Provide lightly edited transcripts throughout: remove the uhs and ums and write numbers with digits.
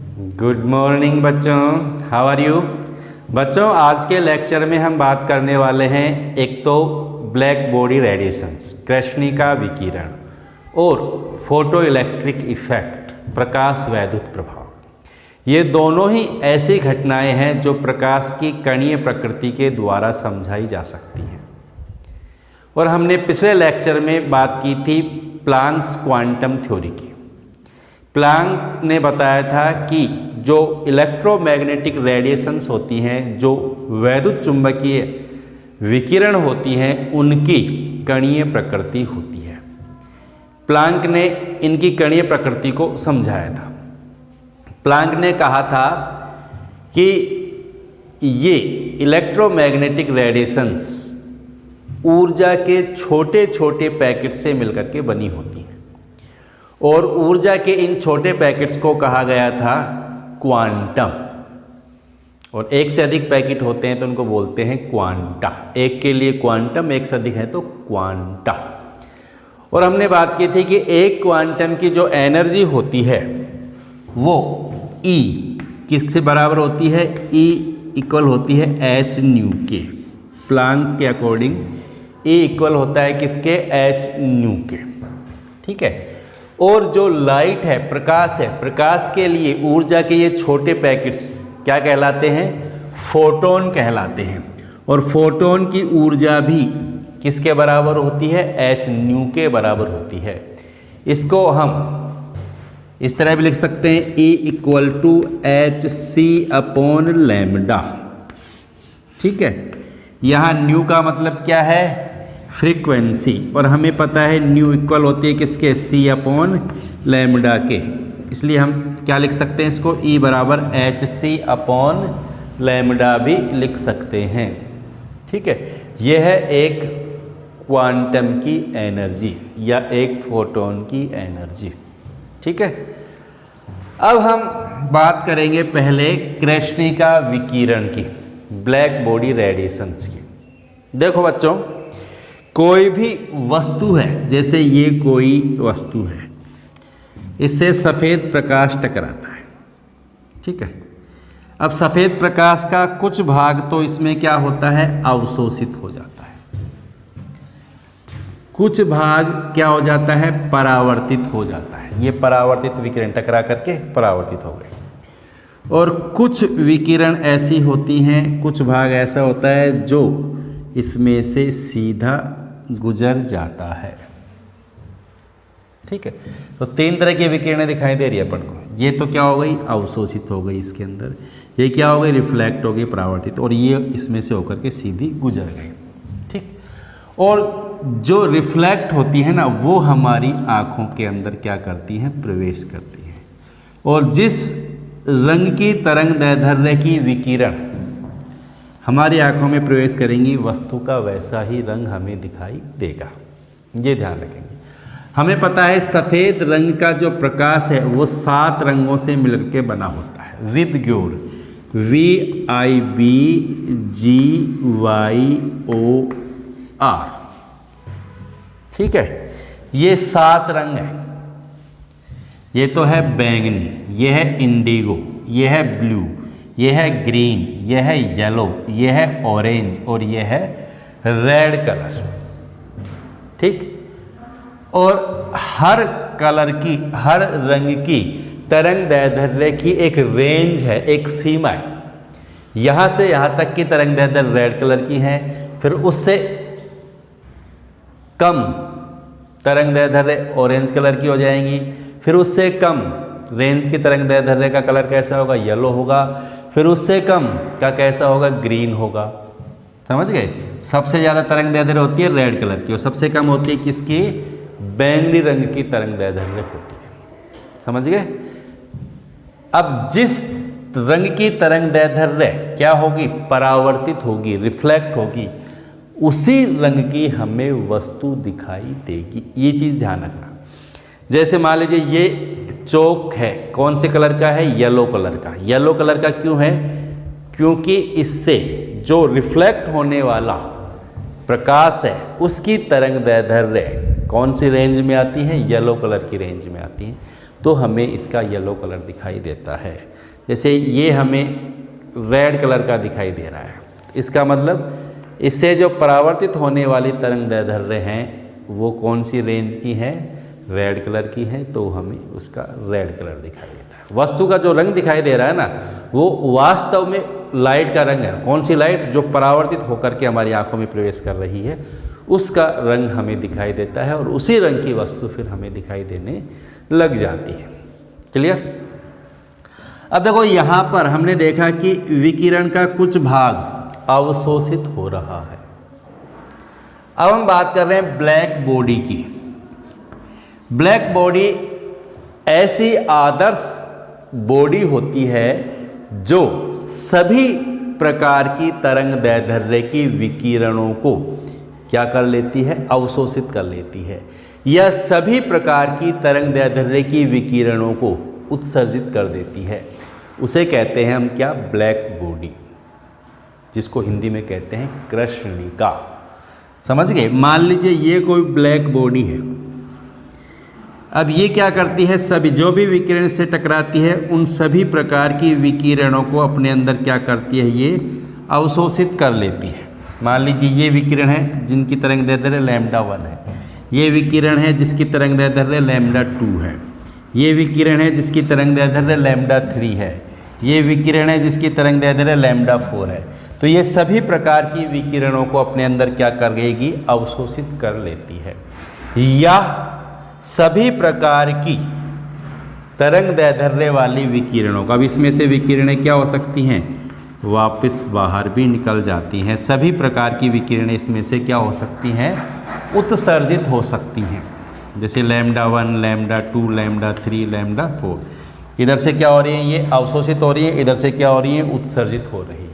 Good morning बच्चों, how are you. बच्चों, आज के लेक्चर में हम बात करने वाले हैं एक तो ब्लैक बॉडी रेडिएशंस, कृष्णिका विकिरण, और फोटो इलेक्ट्रिक इफेक्ट, प्रकाश वैद्युत प्रभाव। ये दोनों ही ऐसी घटनाएं हैं जो प्रकाश की कणीय प्रकृति के द्वारा समझाई जा सकती हैं। और हमने पिछले लेक्चर में बात की थी प्लांक्स क्वांटम थ्योरी की। प्लांक्स ने बताया था कि जो इलेक्ट्रोमैग्नेटिक रेडिएशंस होती हैं, जो वैद्युत चुंबकीय विकिरण होती हैं, उनकी कणीय प्रकृति होती है। प्लांक ने इनकी कणीय प्रकृति को समझाया था। प्लांक ने कहा था कि ये इलेक्ट्रोमैग्नेटिक रेडिएशंस ऊर्जा के छोटे छोटे पैकेट से मिलकर के बनी होती हैं, और ऊर्जा के इन छोटे पैकेट्स को कहा गया था क्वांटम। और एक से अधिक पैकेट होते हैं तो उनको बोलते हैं क्वांटा। एक के लिए क्वांटम, एक से अधिक है तो क्वांटा। और हमने बात की थी कि एक क्वांटम की जो एनर्जी होती है वो E किससे बराबर होती है? E इक्वल होती है h न्यू के। प्लांक के अकॉर्डिंग E इक्वल होता है किसके? h न्यू के। ठीक है। और जो लाइट है, प्रकाश है, प्रकाश के लिए ऊर्जा के ये छोटे पैकेट्स क्या कहलाते हैं? फोटोन कहलाते हैं। और फोटोन की ऊर्जा भी किसके बराबर होती है? h न्यू के बराबर होती है। इसको हम इस तरह भी लिख सकते हैं, E equal to H C upon lambda. ठीक है। यहाँ न्यू का मतलब क्या है? फ्रीक्वेंसी। और हमें पता है न्यू इक्वल होती है किसके? C अपॉन लैम्डा के। इसलिए हम क्या लिख सकते हैं इसको? E बराबर एच सी अपॉन लैम्डा भी लिख सकते हैं। ठीक है। यह है एक क्वांटम की एनर्जी या एक फोटोन की एनर्जी। ठीक है। अब हम बात करेंगे पहले कृष्णिका विकिरण की, ब्लैक बॉडी रेडिएशंस की। देखो बच्चों, कोई भी वस्तु है, जैसे ये कोई वस्तु है, इससे सफ़ेद प्रकाश टकराता है। ठीक है। अब सफ़ेद प्रकाश का कुछ भाग तो इसमें क्या होता है? अवशोषित हो जाता है। कुछ भाग क्या हो जाता है? परावर्तित हो जाता है। ये परावर्तित विकिरण टकरा करके परावर्तित हो गए। और कुछ विकिरण ऐसी होती हैं, कुछ भाग ऐसा होता है जो इसमें से सीधा गुजर जाता है। ठीक है। तो तीन तरह की विकिरणें दिखाई दे रही है अपन को। ये तो क्या हो गई? अवशोषित हो गई इसके अंदर। ये क्या हो गई? रिफ्लेक्ट हो गई, परावर्तित। और ये इसमें से होकर के सीधी गुजर गई। ठीक। और जो रिफ्लेक्ट होती है ना, वो हमारी आँखों के अंदर क्या करती हैं? प्रवेश करती हैं। और जिस रंग की तरंग दैर्ध्य की विकिरण हमारी आँखों में प्रवेश करेंगी, वस्तु का वैसा ही रंग हमें दिखाई देगा। ये ध्यान रखेंगे। हमें पता है सफ़ेद रंग का जो प्रकाश है वो 7 रंगों से मिलकर के बना होता है। VIBGYOR, VIBGYOR। ठीक है। ये 7 रंग है। ये तो है बैंगनी, ये है इंडिगो, ये है ब्लू, ये है ग्रीन, ये है येलो, ये है ऑरेंज, और ये है रेड कलर। ठीक। और हर कलर की, हर रंग की तरंग दैर्ध्य की एक रेंज है, एक सीमा है। यहाँ से यहाँ तक की तरंग दैर्ध्य रेड कलर की है, फिर उससे कम तरंग दैर्ध्य ऑरेंज कलर की हो जाएंगी, फिर उससे कम रेंज की तरंग दैर्ध्य का कलर कैसा होगा? येलो होगा। फिर उससे कम का कैसा होगा? ग्रीन होगा। समझ गए? सबसे ज़्यादा तरंग दैर्ध्य होती है रेड कलर की, और सबसे कम होती है किसकी? बैंगनी रंग की तरंग दैर्ध्य होती है। समझ गए? अब जिस रंग की तरंग दैर्ध्य क्या होगी? परावर्तित होगी, रिफ्लेक्ट होगी, उसी रंग की हमें वस्तु दिखाई देगी। ये चीज़ ध्यान रखना। जैसे मान लीजिए ये चौक है, कौन से कलर का है? येलो कलर का। येलो कलर का क्यों है? क्योंकि इससे जो रिफ्लेक्ट होने वाला प्रकाश है उसकी तरंग दैर्ध्य कौन सी रेंज में आती है? येलो कलर की रेंज में आती है। तो हमें इसका येलो कलर दिखाई देता है। जैसे ये हमें रेड कलर का दिखाई दे रहा है, इसका मतलब इससे जो परावर्तित होने वाली तरंग दैर्ध्य हैं वो कौन सी रेंज की हैं, रेड कलर की है, तो हमें उसका रेड कलर दिखाई देता है। वस्तु का जो रंग दिखाई दे रहा है ना, वो वास्तव में लाइट का रंग है। कौन सी लाइट? जो परावर्तित होकर के हमारी आंखों में प्रवेश कर रही है, उसका रंग हमें दिखाई देता है और उसी रंग की वस्तु फिर हमें दिखाई देने लग जाती है। क्लियर? अब देखो यहाँ पर हमने देखा कि विकिरण का कुछ भाग अवशोषित हो रहा है। अब हम बात कर रहे हैं ब्लैक बॉडी की। ब्लैक बॉडी ऐसी आदर्श बॉडी होती है जो सभी प्रकार की तरंग दैर्ध्य की विकिरणों को क्या कर लेती है? अवशोषित कर लेती है। यह सभी प्रकार की तरंग दैर्ध्य की विकिरणों को उत्सर्जित कर देती है। उसे कहते हैं हम क्या? ब्लैक बॉडी, जिसको हिंदी में कहते हैं कृष्णिका। समझ गए? मान लीजिए ये कोई ब्लैक बॉडी है। अब ये क्या करती है? सभी जो भी विकिरण से टकराती है उन सभी प्रकार की विकिरणों को अपने अंदर क्या करती है? ये अवशोषित कर लेती है। मान लीजिए ये विकिरण है जिनकी तरंग दैर्ध्य λ1 है, ये विकिरण है जिसकी तरंग दैर्ध्य λ2 है, ये विकिरण है जिसकी तरंग दैर्ध्य λ3 है, ये विकिरण है जिसकी तरंग दैर्ध्य λ4 है। तो ये सभी प्रकार की विकिरणों को अपने अंदर क्या करेगी? अवशोषित कर लेती है। या सभी प्रकार की तरंग दैर्ध्य वाली विकिरणों का, अब इसमें से विकिरणें क्या हो सकती हैं? वापस बाहर भी निकल जाती हैं। सभी प्रकार की विकिरणें इसमें से क्या हो सकती हैं? उत्सर्जित हो सकती हैं। जैसे λ1, λ2, λ3, λ4, इधर से क्या हो रही है? ये अवशोषित हो रही है, इधर से क्या हो रही है? उत्सर्जित हो रही है।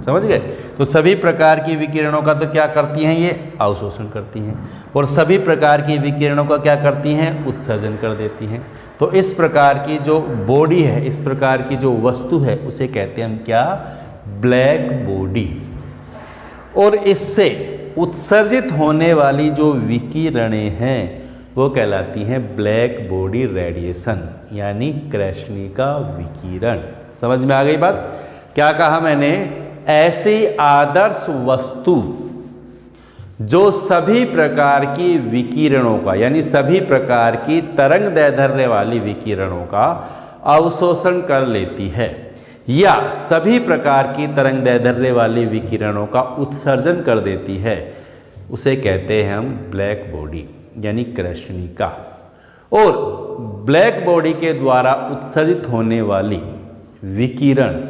समझ गए? तो सभी प्रकार की विकिरणों का तो क्या करती हैं? ये अवशोषण करती हैं, और सभी प्रकार की विकिरणों का क्या करती हैं? उत्सर्जन कर देती हैं। तो इस प्रकार की जो बॉडी है, इस प्रकार की जो वस्तु है, उसे कहते हैं हम क्या? Black body. और इससे उत्सर्जित होने वाली जो विकिरणें हैं वो कहलाती हैं ब्लैक बॉडी रेडिएशन, यानी कृष्णिका विकिरण। समझ में आ गई बात? क्या कहा मैंने? ऐसी आदर्श वस्तु जो सभी प्रकार की विकिरणों का, यानी सभी प्रकार की तरंग दैर्ध्य वाली विकिरणों का अवशोषण कर लेती है, या सभी प्रकार की तरंग दैर्ध्य वाली विकिरणों का उत्सर्जन कर देती है, उसे कहते हैं हम ब्लैक बॉडी, यानी कृष्णिका। और ब्लैक बॉडी के द्वारा उत्सर्जित होने वाली विकिरण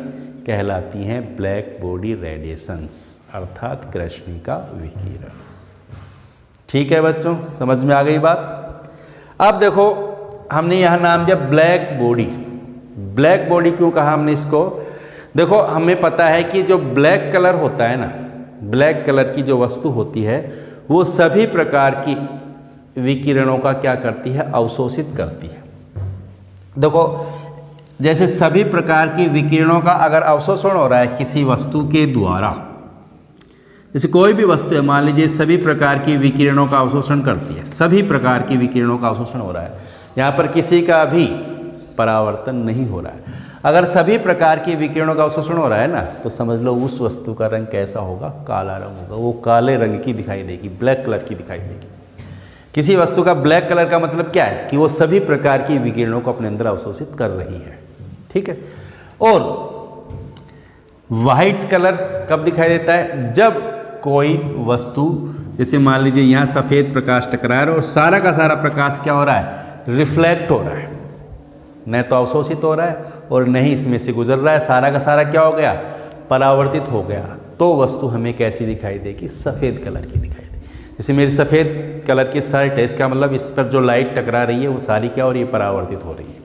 कहलाती हैं ब्लैक बॉडी रेडिएशंस, अर्थात कृष्णिका विकिरण। ठीक है बच्चों, समझ में आ गई बात? अब देखो हमने यहाँ नाम दिया ब्लैक बॉडी। ब्लैक बॉडी क्यों कहा हमने इसको? देखो हमें पता है कि जो ब्लैक कलर होता है ना, ब्लैक कलर की जो वस्तु होती है वो सभी प्रकार की विकिरणों का क्या करती है? अवशोषित करती है। देखो जैसे सभी प्रकार की विकिरणों का अगर अवशोषण हो रहा है किसी वस्तु के द्वारा, जैसे कोई भी वस्तु है, मान लीजिए सभी प्रकार की विकिरणों का अवशोषण करती है, सभी प्रकार की विकिरणों का अवशोषण हो रहा है, यहाँ पर किसी का भी परावर्तन नहीं हो रहा है। अगर सभी प्रकार की विकिरणों का अवशोषण हो रहा है ना, तो समझ लो उस वस्तु का रंग कैसा होगा? काला रंग होगा। वो काले रंग की दिखाई देगी, ब्लैक कलर की दिखाई देगी। किसी वस्तु का ब्लैक कलर का मतलब क्या है? कि वो सभी प्रकार की विकिरणों को अपने अंदर अवशोषित कर रही है। ठीक है। और वाइट कलर कब दिखाई देता है? जब कोई वस्तु, जैसे मान लीजिए यहाँ सफ़ेद प्रकाश टकरा रहा है और सारा का सारा प्रकाश क्या हो रहा है? रिफ्लेक्ट हो रहा है, न तो अवशोषित हो रहा है और न ही इसमें से गुजर रहा है, सारा का सारा क्या हो गया? परावर्तित हो गया। तो वस्तु हमें कैसी दिखाई देगी? सफ़ेद कलर की दिखाई देगी। जैसे मेरी सफ़ेद कलर की शर्ट है, इसका मतलब इस पर जो लाइट टकरा रही है वो सारी क्या हो रही है? परावर्तित हो रही है।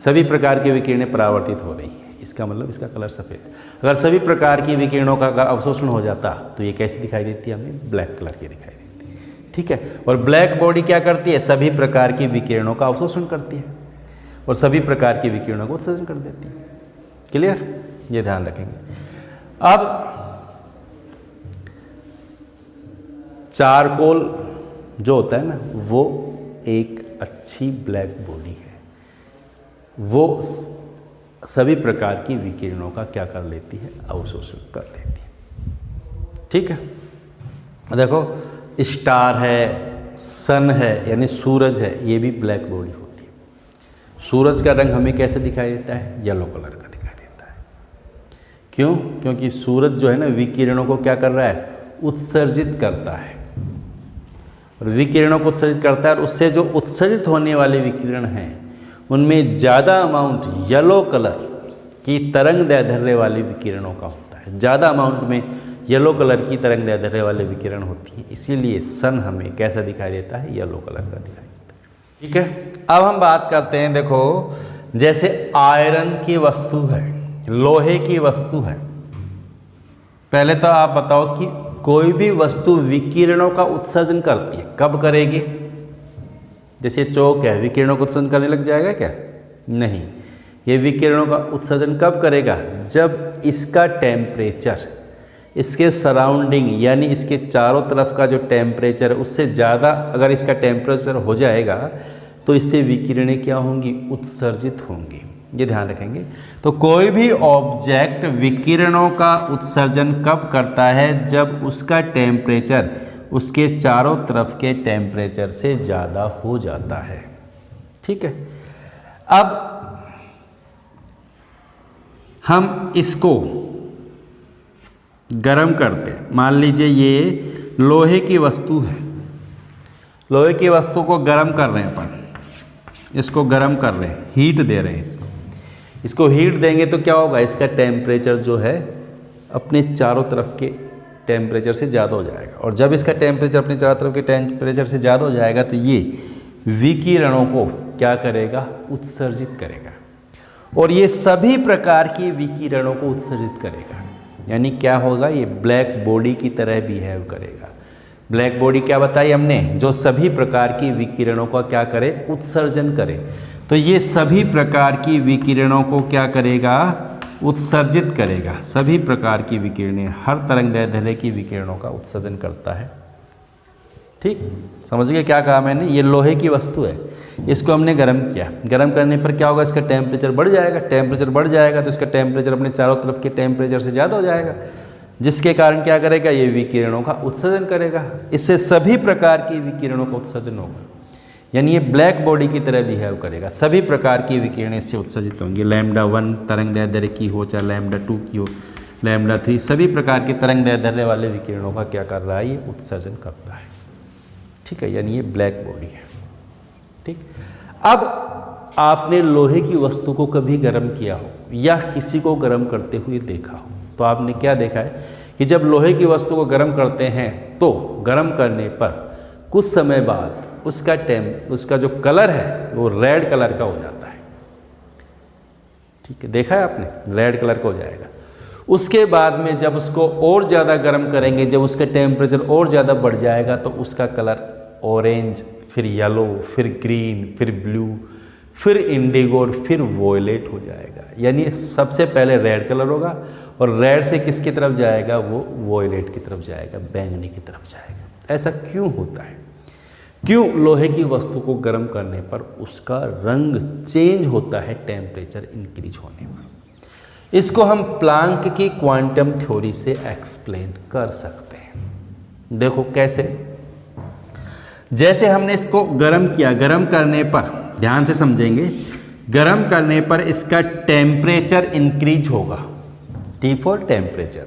सभी प्रकार की विकिरणें परावर्तित हो रही हैं, इसका मतलब इसका कलर सफ़ेद। अगर सभी प्रकार की विकिरणों का अगर अवशोषण हो जाता तो ये कैसी दिखाई देती है? हमें ब्लैक कलर की दिखाई देती है। ठीक है। और ब्लैक बॉडी क्या करती है? सभी प्रकार की विकिरणों का अवशोषण करती है और सभी प्रकार की विकिरणों को उत्सर्जन कर देती है। क्लियर? ये ध्यान रखेंगे। अब चारकोल जो होता है ना, वो एक अच्छी ब्लैक बॉडी है। वो सभी प्रकार की विकिरणों का क्या कर लेती है, अवशोषण कर लेती है। ठीक है, देखो स्टार है, सन है यानी सूरज है, ये भी ब्लैक बॉडी होती है। सूरज का रंग हमें कैसे दिखाई देता है, येलो कलर का दिखाई देता है। क्यों? क्योंकि सूरज जो है ना विकिरणों को क्या कर रहा है, उत्सर्जित करता है, और विकिरणों को उत्सर्जित करता है, और उससे जो उत्सर्जित होने वाले विकिरण हैं उनमें ज़्यादा अमाउंट येलो कलर की तरंग दैर्ध्य वाले विकिरणों का होता है। ज़्यादा अमाउंट में येलो कलर की तरंग दैर्ध्य वाले विकिरण होती है, इसीलिए सन हमें कैसा दिखाई देता है, येलो कलर का दिखाई देता है। ठीक है, अब हम बात करते हैं, देखो जैसे आयरन की वस्तु है, लोहे की वस्तु है। पहले तो आप बताओ कि कोई भी वस्तु विकिरणों का उत्सर्जन करती है, कब करेगी? जैसे चौक है, विकिरणों का उत्सर्जन करने लग जाएगा क्या? नहीं, ये विकिरणों का उत्सर्जन कब करेगा? जब इसका टेम्परेचर इसके सराउंडिंग यानी इसके चारों तरफ का जो टेम्परेचर है उससे ज़्यादा अगर इसका टेम्परेचर हो जाएगा तो इससे विकिरणें क्या होंगी, उत्सर्जित होंगी। ये ध्यान रखेंगे। तो कोई भी ऑब्जेक्ट विकिरणों का उत्सर्जन कब करता है? जब उसका टेम्परेचर उसके चारों तरफ के टेम्परेचर से ज़्यादा हो जाता है। ठीक है, अब हम इसको गरम करते हैं। मान लीजिए ये लोहे की वस्तु है, लोहे की वस्तु को गरम कर रहे हैं अपन, इसको गरम कर रहे हैं, हीट दे रहे हैं इसको हीट देंगे तो क्या होगा, इसका टेम्परेचर जो है अपने चारों तरफ के टेम्परेचर से ज़्यादा हो जाएगा, और जब इसका टेम्परेचर अपने चारों तरफ के टेम्परेचर से ज़्यादा हो जाएगा तो ये विकिरणों को क्या करेगा, उत्सर्जित करेगा, और ये सभी प्रकार की विकिरणों को उत्सर्जित करेगा। यानी क्या होगा, ये ब्लैक बॉडी की तरह बिहेव करेगा। ब्लैक बॉडी क्या बताई हमने, जो सभी प्रकार की विकिरणों का क्या करे, उत्सर्जन करे। तो ये सभी प्रकार की विकिरणों को क्या करेगा, उत्सर्जित करेगा। सभी प्रकार की विकिरणें, हर तरंग दैर्ध्य की विकिरणों का उत्सर्जन करता है। ठीक, समझ गए क्या कहा मैंने? ये लोहे की वस्तु है, इसको हमने गर्म किया, गर्म करने पर क्या होगा, इसका टेम्परेचर बढ़ जाएगा। टेम्परेचर बढ़ जाएगा तो इसका टेम्परेचर अपने चारों तरफ के टेम्परेचर से ज़्यादा हो जाएगा, जिसके कारण क्या करेगा, ये विकिरणों का उत्सर्जन करेगा। इससे सभी प्रकार की विकिरणों का उत्सर्जन होगा, यानी ये ब्लैक बॉडी की तरह बिहेव करेगा। सभी प्रकार की विकिरणें इससे उत्सर्जित होंगी, λ1 तरंग दैर्ध्य की हो चाहे λ2 की हो, λ3, सभी प्रकार के तरंग दैर्ध्य वाले विकिरणों का क्या कर रहा है, ये उत्सर्जन करता है। ठीक है, यानी ये ब्लैक बॉडी है। ठीक, अब आपने लोहे की वस्तु को कभी गर्म किया हो या किसी को गर्म करते हुए देखा हो, तो आपने क्या देखा है कि जब लोहे की वस्तु को गर्म करते हैं तो गर्म करने पर कुछ समय बाद उसका जो कलर है वो रेड कलर का हो जाता है। ठीक है, देखा है आपने, रेड कलर का हो जाएगा। उसके बाद में जब उसको और ज़्यादा गर्म करेंगे, जब उसका टेम्परेचर और ज़्यादा बढ़ जाएगा तो उसका कलर ऑरेंज, फिर येलो, फिर ग्रीन, फिर ब्लू, फिर इंडिगो और फिर वॉयलेट हो जाएगा। यानी सबसे पहले रेड कलर होगा और रेड से किसकी तरफ जाएगा, वो वॉयलेट की तरफ जाएगा, बैंगनी की तरफ जाएगा। ऐसा क्यों होता है? क्यों? लोहे की वस्तु को गर्म करने पर उसका रंग चेंज होता है टेम्परेचर इंक्रीज होने पर। इसको हम प्लांक की क्वांटम थ्योरी से एक्सप्लेन कर सकते हैं। देखो कैसे, जैसे हमने इसको गर्म किया, गर्म करने पर ध्यान से समझेंगे, गर्म करने पर इसका टेम्परेचर इंक्रीज होगा, T फॉर टेम्परेचर,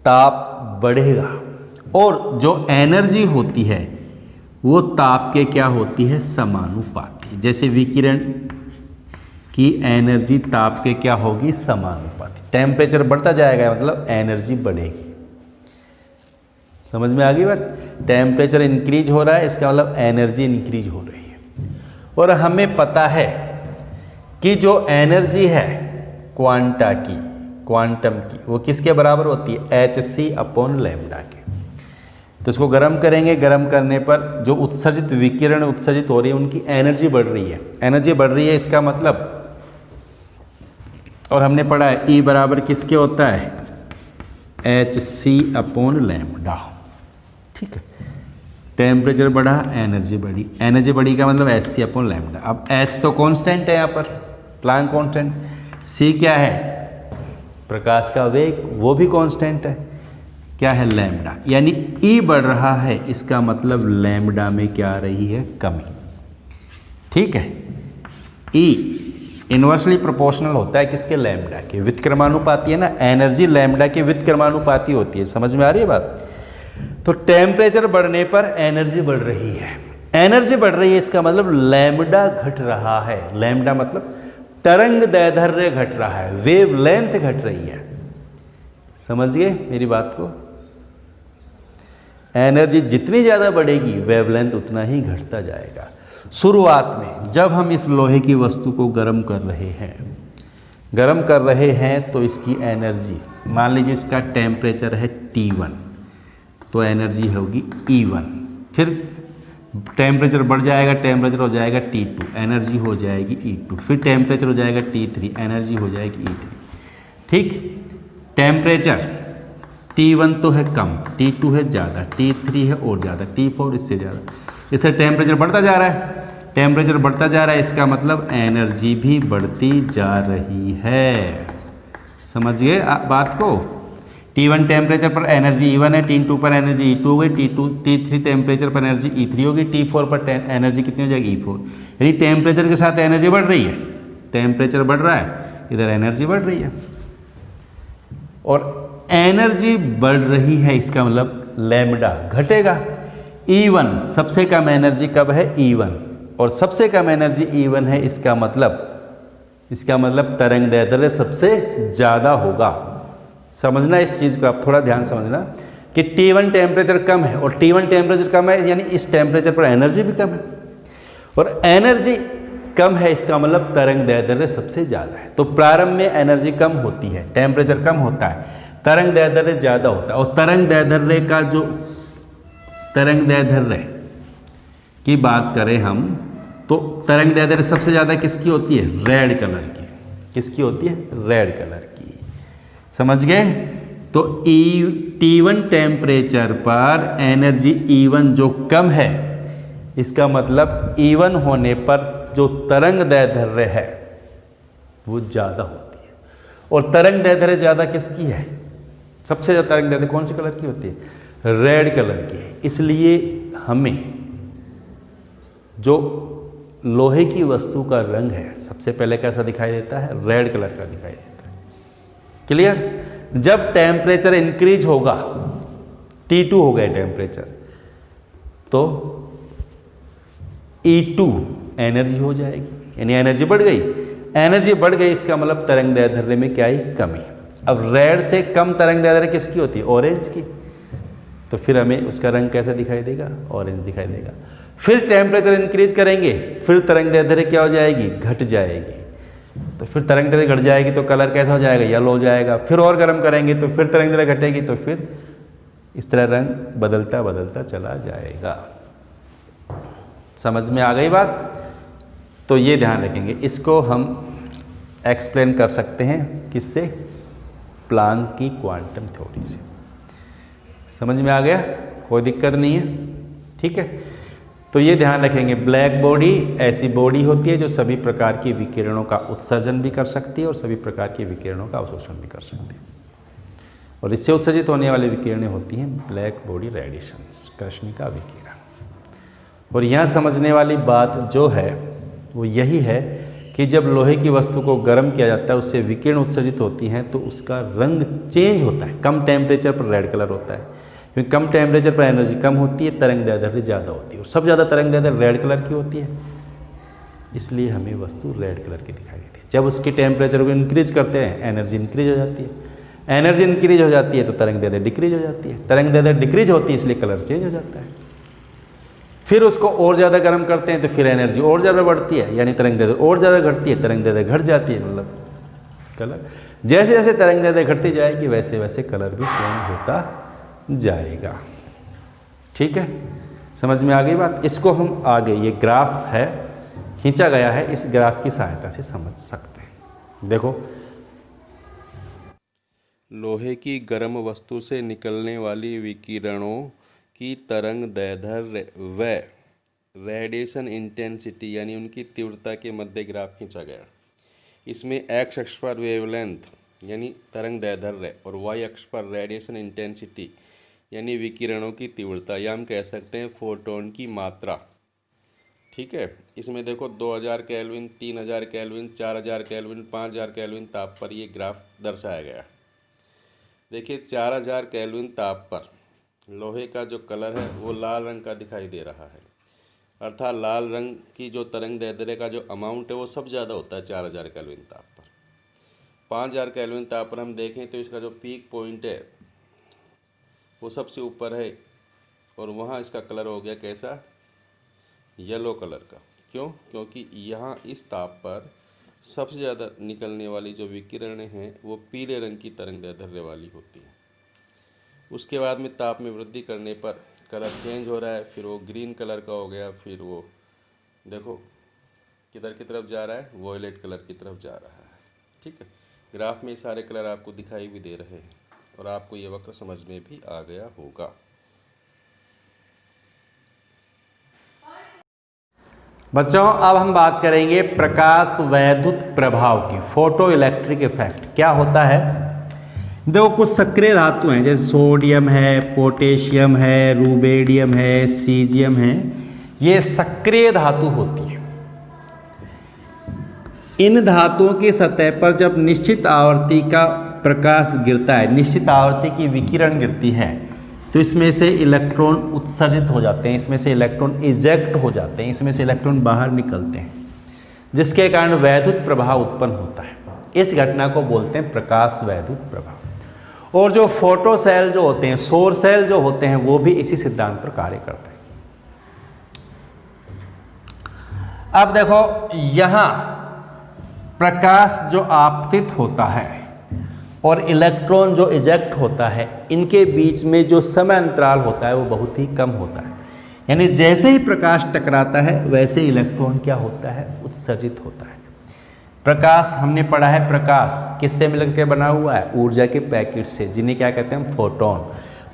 ताप बढ़ेगा, और जो एनर्जी होती है वो ताप के क्या होती है, समानुपाती। जैसे विकिरण की एनर्जी ताप के क्या होगी, समानुपाती। टेम्परेचर बढ़ता जाएगा मतलब एनर्जी बढ़ेगी। समझ में आ गई बात? टेम्परेचर इंक्रीज हो रहा है, इसका मतलब एनर्जी इंक्रीज हो रही है। और हमें पता है कि जो एनर्जी है क्वांटा की, क्वांटम की, वो किसके बराबर होती है, hc/λ के। तो इसको गर्म करेंगे, गर्म करने पर जो उत्सर्जित विकिरण उत्सर्जित हो रही है उनकी एनर्जी बढ़ रही है, एनर्जी बढ़ रही है, इसका मतलब, और हमने पढ़ा है E बराबर किसके होता है, hc/λ। ठीक है, टेम्परेचर बढ़ा, एनर्जी बढ़ी, एनर्जी बढ़ी का मतलब hc/λ। अब h तो कांस्टेंट है यहाँ पर, प्लैंक कांस्टेंट। c क्या है? प्रकाश का वेग, वो भी कांस्टेंट है। क्या है? लैम्डा। यानी E बढ़ रहा है, इसका मतलब लैम्डा में क्या आ रही है? कमी। ठीक है। E इन्वर्सली प्रोपोर्शनल होता है किसके? लैम्डा के। व्युत्क्रमानुपाती है ना, एनर्जी लैम्डा के व्युत्क्रमानुपाती होती है। समझ में आ रही है बात? तो टेम्परेचर बढ़ने पर एनर्जी बढ़ रही है। एनर्जी बढ़ रही है, इसका मतलब लैम्डा घट रहा है। लैम्डा मतलब तरंग दैर्ध्य घट रहा है, वेव लेंथ घट रही है। समझ गए मेरी बात को? एनर्जी जितनी ज़्यादा बढ़ेगी, वेवलेंथ उतना ही घटता जाएगा। शुरुआत में जब हम इस लोहे की वस्तु को गर्म कर रहे हैं तो इसकी एनर्जी, मान लीजिए इसका टेम्परेचर है T1, तो एनर्जी होगी E1। फिर टेम्परेचर बढ़ जाएगा, टेम्परेचर हो जाएगा T2, एनर्जी हो जाएगी E2। फिर टेम्परेचर हो जाएगा T3, एनर्जी हो जाएगी E3। ठीक। टेम्परेचर T1 तो है कम, T2 है ज़्यादा, T3 है और ज़्यादा, T4 इससे ज़्यादा। इससे टेम्परेचर बढ़ता जा रहा है। टेम्परेचर बढ़ता जा रहा है, इसका मतलब एनर्जी भी बढ़ती जा रही है। समझ गए बात को? T1 टेम्परेचर पर एनर्जी E1 है, T2 पर एनर्जी E2 हो गई, T3 टेम्परेचर पर एनर्जी E3 होगी, T4 पर एनर्जी कितनी हो जाएगी? E4। यानी टेम्परेचर के साथ एनर्जी बढ़ रही है। टेम्परेचर बढ़ रहा है, इधर एनर्जी बढ़ रही है। और एनर्जी बढ़ रही है, इसका मतलब लैम्डा घटेगा। E1 सबसे कम एनर्जी कब है? E1। और सबसे कम एनर्जी E1 है, इसका मतलब तरंग दैर्ध्य सबसे ज़्यादा होगा। समझना इस चीज़ को, आप थोड़ा ध्यान समझना कि T1 टेम्परेचर कम है, और T1 टेम्परेचर कम है यानी इस टेम्परेचर पर एनर्जी भी कम है, और एनर्जी कम है, इसका मतलब तरंग दैर्ध्य सबसे ज़्यादा है। तो प्रारंभ में एनर्जी कम होती है, टेम्परेचर कम होता है, तरंग दैर्ध्य ज़्यादा होता है। और तरंग दैर्ध्य का जो तरंग दैर्ध्य की बात करें हम, तो तरंग दैर्ध्य सबसे ज़्यादा किसकी होती है? रेड कलर की। किसकी होती है? रेड कलर की। समझ गए? तो T1 टेम्परेचर पर एनर्जी E1 जो कम है, इसका मतलब E1 होने पर जो तरंग दैर्ध्य है वो ज़्यादा होती है। और तरंग दैर्ध्य ज़्यादा किसकी है? सबसे ज़्यादा तरंग दैर्ध्य कौन सी कलर की होती है? रेड कलर की। इसलिए हमें जो लोहे की वस्तु का रंग है सबसे पहले कैसा दिखाई देता है? रेड कलर का दिखाई देता है। क्लियर? जब टेम्परेचर इंक्रीज होगा, T2 हो गया टेम्परेचर, तो E2 एनर्जी हो जाएगी, यानी एनर्जी बढ़ गई। एनर्जी बढ़ गई, इसका मतलब तरंग दैर्ध्य में क्या आई? कमी। अब रेड से कम तरंग दैर्ध्य किसकी होती है? ऑरेंज की। तो फिर हमें उसका रंग कैसा दिखाई देगा? ऑरेंज दिखाई देगा। फिर टेम्परेचर इंक्रीज करेंगे, फिर तरंग दैर्ध्य क्या हो जाएगी? घट जाएगी। तो फिर तरंग दैर्ध्य घट जाएगी तो कलर कैसा हो जाएगा? येलो हो जाएगा। फिर और गर्म करेंगे तो फिर तरंग दैर्ध्य घटेगी, तो फिर इस तरह रंग बदलता बदलता चला जाएगा। समझ में आ गई बात? तो ये ध्यान रखेंगे। इसको हम एक्सप्लेन कर सकते हैं किससे? प्लांक की क्वांटम थ्योरी से। समझ में आ गया? कोई दिक्कत नहीं है। ठीक है, तो ये ध्यान रखेंगे, ब्लैक बॉडी ऐसी बॉडी होती है जो सभी प्रकार की विकिरणों का उत्सर्जन भी कर सकती है और सभी प्रकार की विकिरणों का अवशोषण भी कर सकती है। और इससे उत्सर्जित होने वाली विकिरणें होती हैं ब्लैक बॉडी रेडिएशंस, कृष्णिका विकिरण। और यहाँ समझने वाली बात जो है वो यही है कि जब लोहे की वस्तु को गर्म किया जाता है, उससे विकिरण उत्सर्जित होती हैं तो उसका रंग चेंज होता है। कम टेम्परेचर पर रेड कलर होता है, क्योंकि कम टेम्परेचर पर एनर्जी कम होती है, तरंग दैर्ध्य ज़्यादा होती है, और सब ज़्यादा तरंग दैर्ध्य रेड कलर की होती है, इसलिए हमें वस्तु रेड कलर की दिखाई देती है। जब उसके टेम्परेचर को इंक्रीज करते हैं, एनर्जी इंक्रीज हो जाती है। एनर्जी इंक्रीज हो जाती है तो तरंग दैर्ध्य डिक्रीज हो जाती है। तरंग दैर्ध्य डिक्रीज होती है, इसलिए कलर चेंज हो जाता है। फिर उसको और ज़्यादा गर्म करते हैं तो फिर एनर्जी और ज़्यादा बढ़ती है, यानी तरंग दैर्ध्य और ज़्यादा घटती है, तरंग दैर्ध्य घट जाती है, मतलब कलर जैसे जैसे तरंग दैर्ध्य घटती जाएगी वैसे वैसे कलर भी चेंज होता जाएगा। ठीक है, समझ में आ गई बात? इसको हम आगे, ये ग्राफ है खींचा गया है, इस ग्राफ की सहायता से समझ सकते हैं। देखो, लोहे की गर्म वस्तु से निकलने वाली विकिरणों की तरंग दैर्ध्य व रेडिएशन इंटेंसिटी यानी उनकी तीव्रता के मध्य ग्राफ खींचा गया। इसमें एक्स अक्ष पर वेवलेंथ यानी तरंग दैर्ध्य और वाई अक्ष पर रेडिएशन इंटेंसिटी यानी विकिरणों की तीव्रता, या हम कह सकते हैं फोटोन की मात्रा। ठीक है, इसमें देखो 2000 केल्विन, 3000 केल्विन, 4000 केल्विन, 5000 केल्विन ताप पर ये ग्राफ दर्शाया गया। देखिए 4000 केल्विन ताप पर लोहे का जो कलर है वो लाल रंग का दिखाई दे रहा है, अर्थात लाल रंग की जो तरंग दैर्ध्य का जो अमाउंट है वो सब ज़्यादा होता है 4000 केल्विन ताप पर। 5000 केल्विन ताप पर हम देखें तो इसका जो पीक पॉइंट है वो सबसे ऊपर है, और वहाँ इसका कलर हो गया कैसा, येलो कलर का। क्यों? क्योंकि यहाँ इस ताप पर सबसे ज़्यादा निकलने वाली जो विकिरणें हैं वो पीले रंग की तरंग दैर्ध्य वाली होती हैं। उसके बाद में ताप में वृद्धि करने पर कलर चेंज हो रहा है, फिर वो ग्रीन कलर का हो गया, फिर वो देखो किधर की तरफ जा रहा है, वॉयलेट कलर की तरफ जा रहा है। ठीक है, ग्राफ में सारे कलर आपको दिखाई भी दे रहे हैं और आपको ये वक्र समझ में भी आ गया होगा। बच्चों अब हम बात करेंगे प्रकाश वैद्युत प्रभाव की, फोटो इलेक्ट्रिक इफेक्ट क्या होता है। देखो कुछ सक्रिय धातु हैं जैसे सोडियम है, पोटेशियम है, रूबेडियम है, सीजियम है, ये सक्रिय धातु होती है। इन धातुओं की सतह पर जब निश्चित आवर्ती का प्रकाश गिरता है, निश्चित आवर्ती की विकिरण गिरती है, तो इसमें से इलेक्ट्रॉन उत्सर्जित हो जाते हैं, इसमें से इलेक्ट्रॉन इजेक्ट हो जाते हैं, इसमें से इलेक्ट्रॉन बाहर निकलते हैं, जिसके कारण वैद्युत प्रभाव उत्पन्न होता है। इस घटना को बोलते हैं प्रकाश वैद्युत प्रभाव। और जो फोटो सेल जो होते हैं, सौर सेल जो होते हैं, वो भी इसी सिद्धांत पर कार्य करते हैं। अब देखो यहां प्रकाश जो आपतित होता है और इलेक्ट्रॉन जो इजेक्ट होता है, इनके बीच में जो समय अंतराल होता है वो बहुत ही कम होता है। यानी जैसे ही प्रकाश टकराता है वैसे इलेक्ट्रॉन क्या होता है, उत्सर्जित होता है। प्रकाश हमने पढ़ा है, प्रकाश किससे मिलकर के बना हुआ है, ऊर्जा के पैकेट से, जिन्हें क्या कहते हैं, फोटोन।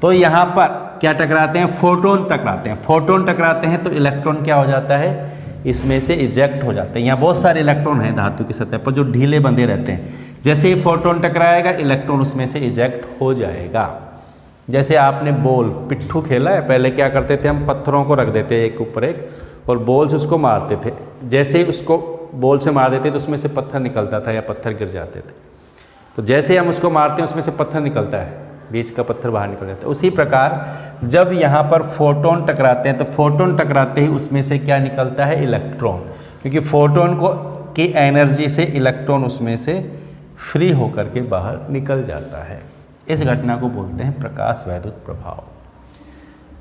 तो यहाँ पर क्या टकराते हैं, फोटोन टकराते हैं। फोटोन टकराते हैं तो इलेक्ट्रॉन क्या हो जाता है, इसमें से इजेक्ट हो जाते हैं। यहाँ बहुत सारे इलेक्ट्रॉन हैं धातु की सतह पर जो ढीले बंधे रहते हैं। जैसे ही फोटोन टकराएगा इलेक्ट्रॉन उसमें से इजेक्ट हो जाएगा। जैसे आपने बॉल पिट्ठू खेला है, पहले क्या करते थे हम, पत्थरों को रख देते एक ऊपर एक और बॉल से उसको मारते थे। जैसे ही उसको बॉल से मार देते तो उसमें से पत्थर निकलता था या पत्थर गिर जाते थे। तो जैसे ही हम उसको मारते हैं उसमें से पत्थर निकलता है, बीच का पत्थर बाहर निकल जाता है। उसी प्रकार जब यहाँ पर फोटोन टकराते हैं तो फोटोन टकराते ही उसमें से क्या निकलता है, इलेक्ट्रॉन, क्योंकि फोटोन को की एनर्जी से इलेक्ट्रॉन उसमें से फ्री होकर के बाहर निकल जाता है। इस घटना को बोलते हैं प्रकाश वैद्युत प्रभाव।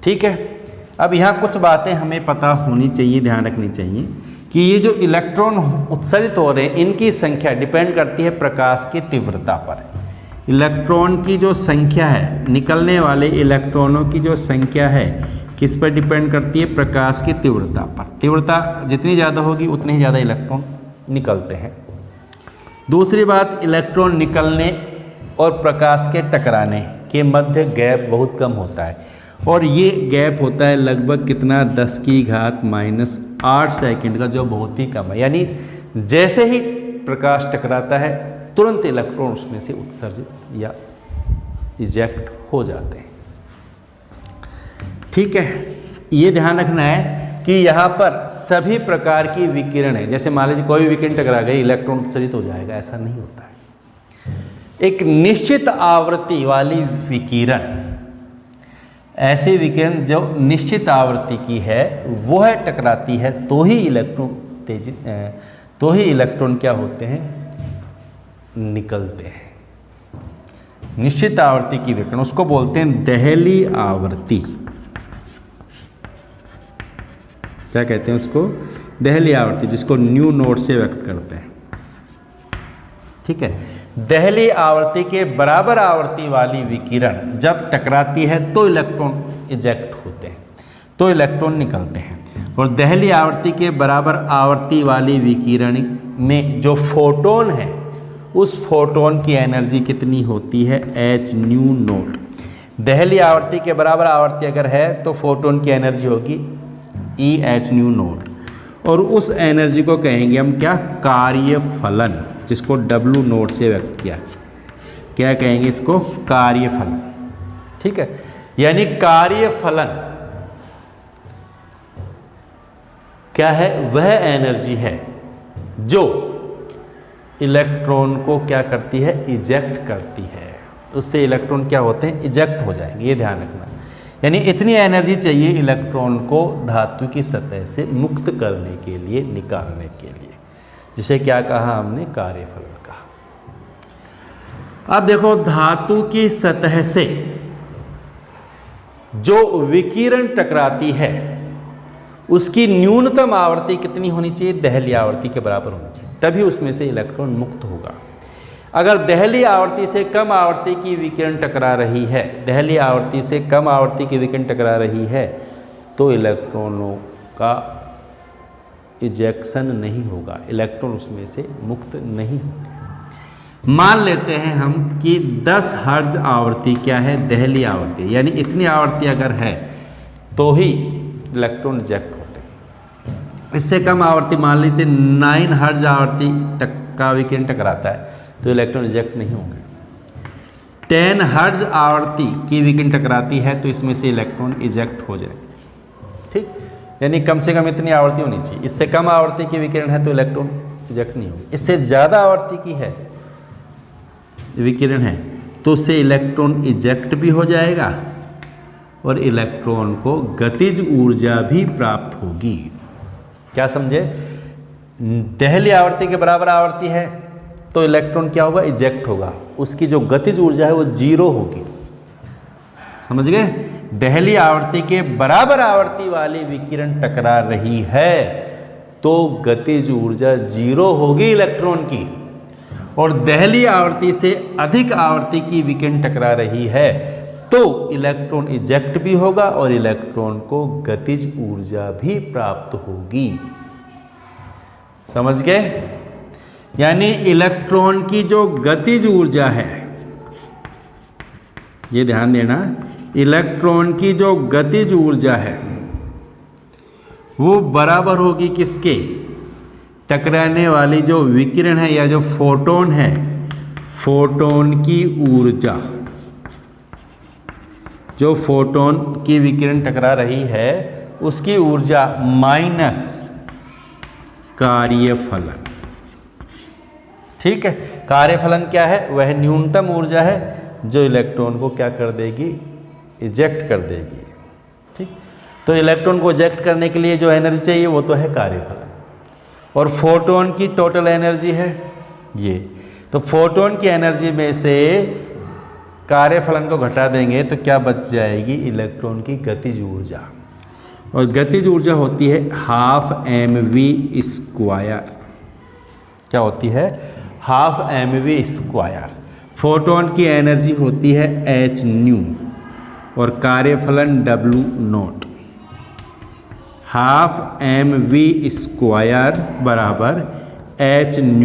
ठीक है, अब यहाँ कुछ बातें हमें पता होनी चाहिए, ध्यान रखनी चाहिए कि ये जो इलेक्ट्रॉन उत्सर्जित हो रहे हैं इनकी संख्या डिपेंड करती है प्रकाश की तीव्रता पर। इलेक्ट्रॉन की जो संख्या है, निकलने वाले इलेक्ट्रॉनों की जो संख्या है किस पर डिपेंड करती है, प्रकाश की तीव्रता पर। तीव्रता जितनी ज़्यादा होगी उतने ही ज़्यादा इलेक्ट्रॉन निकलते हैं। दूसरी बात, इलेक्ट्रॉन निकलने और प्रकाश के टकराने के मध्य गैप बहुत कम होता है, और ये गैप होता है लगभग कितना, 10⁻⁸ सेकंड का, जो बहुत ही कम है। यानी जैसे ही प्रकाश टकराता है तुरंत इलेक्ट्रॉन उसमें से उत्सर्जित या इजेक्ट हो जाते हैं। ठीक है, ये ध्यान रखना है कि यहाँ पर सभी प्रकार की विकिरण है, जैसे मान लीजिए कोई विकिरण टकरा गई इलेक्ट्रॉन उत्सर्जित हो जाएगा, ऐसा नहीं होता है। एक निश्चित आवृत्ति वाली विकिरण, ऐसी विकिरण जो निश्चित आवृत्ति की है वो है टकराती है तो ही इलेक्ट्रॉन क्या होते हैं, निकलते हैं। निश्चित आवृत्ति की विकिरण उसको बोलते हैं दहली आवृत्ति। क्या कहते हैं उसको, दहली आवृत्ति, जिसको न्यू नोट से व्यक्त करते हैं। ठीक है, दहली आवृत्ति के बराबर आवृत्ति वाली विकिरण जब टकराती है तो इलेक्ट्रॉन इजेक्ट होते हैं, तो इलेक्ट्रॉन निकलते हैं। और दहली आवृत्ति के बराबर आवृत्ति वाली विकिरण में जो फोटोन है उस फोटोन की एनर्जी कितनी होती है, h न्यू नोट। दहली आवृत्ति के बराबर आवृत्ति अगर है तो फोटोन की एनर्जी होगी E h न्यू नोट, और उस एनर्जी को कहेंगे हम क्या, कार्यफलन। जिसको W नोट से व्यक्त किया, क्या कहेंगे इसको? कार्यफलन। ठीक है, यानी कार्यफलन क्या है? वह एनर्जी है जो इलेक्ट्रॉन को क्या करती है? इजेक्ट करती है। उससे इलेक्ट्रॉन क्या होते हैं? इजेक्ट हो जाएंगे, ये ध्यान रखना। यानी इतनी एनर्जी चाहिए इलेक्ट्रॉन को धातु की सतह से मुक्त करने के लिए, निकालने के लिए, जिसे क्या कहा हमने? कार्यफलन कहा। अब देखो, धातु की सतह से जो विकिरण टकराती है उसकी न्यूनतम आवृत्ति कितनी होनी चाहिए? दहलीय आवृत्ति के बराबर होनी चाहिए, तभी उसमें से इलेक्ट्रॉन मुक्त होगा। अगर दहलीय आवृत्ति से कम आवृत्ति की विकिरण टकरा रही है, दहलीय आवृत्ति से कम आवृत्ति की विकिरण टकरा रही है, तो इलेक्ट्रॉनों का इजेक्शन नहीं होगा, इलेक्ट्रॉन उसमें से मुक्त नहीं होंगे। मान लेते हैं हम कि 10 हर्ट्ज आवृत्ति क्या है? दहलीय आवृत्ति, यानी इतनी आवृत्ति अगर है तो ही इलेक्ट्रॉन रिजेक्ट होते हैं। इससे कम आवृत्ति, मान लीजिए 9 हर्ट्ज आवृत्ति का विकिरण टकराता है, तो इलेक्ट्रॉन रिजेक्ट नहीं होंगे। 10 हर्ट्ज आवृत्ति की विकिरण टकराती है तो इसमें से इलेक्ट्रॉन इजेक्ट हो जाए। ठीक, यानी कम से कम इतनी आवृत्ति होनी चाहिए। इससे कम आवृत्ति की विकिरण है तो इलेक्ट्रॉन इजेक्ट नहीं होगी। इससे ज़्यादा आवृत्ति की है विकिरण है तो उससे इलेक्ट्रॉन इजेक्ट भी हो जाएगा और इलेक्ट्रॉन को गतिज ऊर्जा भी प्राप्त होगी। क्या समझे? दहलीय आवृत्ति के बराबर आवृत्ति है तो इलेक्ट्रॉन क्या होगा? इजेक्ट होगा, उसकी जो गतिज ऊर्जा है वो 0 होगी। समझ गए? दहलीय आवृत्ति के बराबर आवृत्ति वाली विकिरण टकरा रही है तो गतिज ऊर्जा 0 होगी इलेक्ट्रॉन की, और दहलीय आवृत्ति से अधिक आवृत्ति की विकिरण टकरा रही है तो इलेक्ट्रॉन इजेक्ट भी होगा और इलेक्ट्रॉन को गतिज ऊर्जा भी प्राप्त होगी। समझ गए? यानी इलेक्ट्रॉन की जो गतिज ऊर्जा है, ये ध्यान देना, इलेक्ट्रॉन की जो गतिज ऊर्जा है वो बराबर होगी किसके? टकराने वाली जो विकिरण है या जो फोटोन है, फोटोन की ऊर्जा। जो फोटोन की विकिरण टकरा रही है उसकी ऊर्जा माइनस कार्यफलन। ठीक है, कार्यफलन क्या है? वह न्यूनतम ऊर्जा है जो इलेक्ट्रॉन को क्या कर देगी? इजेक्ट कर देगी। ठीक, तो इलेक्ट्रॉन को इजेक्ट करने के लिए जो एनर्जी चाहिए वो तो है कार्यफलन, और फोटोन की टोटल एनर्जी है ये। तो फोटोन की एनर्जी में से कार्यफलन को घटा देंगे तो क्या बच जाएगी? इलेक्ट्रॉन की गतिज ऊर्जा, और गतिज ऊर्जा होती है 12mv²। क्या होती है? 12mv²। फोटोन की एनर्जी होती है hν और कार्यफलन W0। 12mv² बराबर hν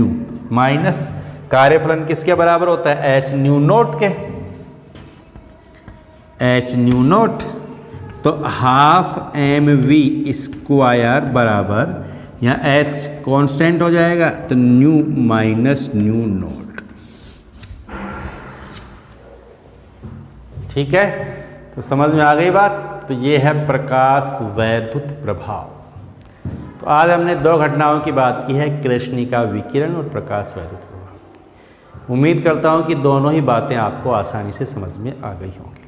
माइनस कार्यफलन किसके बराबर होता है? hν0 के। hν0 तो 12mv² बराबर, यहाँ h कांस्टेंट हो जाएगा तो न्यू माइनस ν0। ठीक है, तो समझ में आ गई बात। तो ये है प्रकाश वैद्युत प्रभाव। तो आज हमने 2 घटनाओं की बात की है, कृष्णिका विकिरण और प्रकाश वैद्युत प्रभाव। उम्मीद करता हूँ कि दोनों ही बातें आपको आसानी से समझ में आ गई होंगी।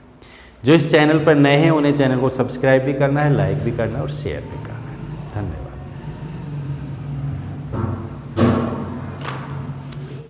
जो इस चैनल पर नए हैं उन्हें चैनल को सब्सक्राइब भी करना है, लाइक भी करना है और शेयर भी करना है। धन्यवाद।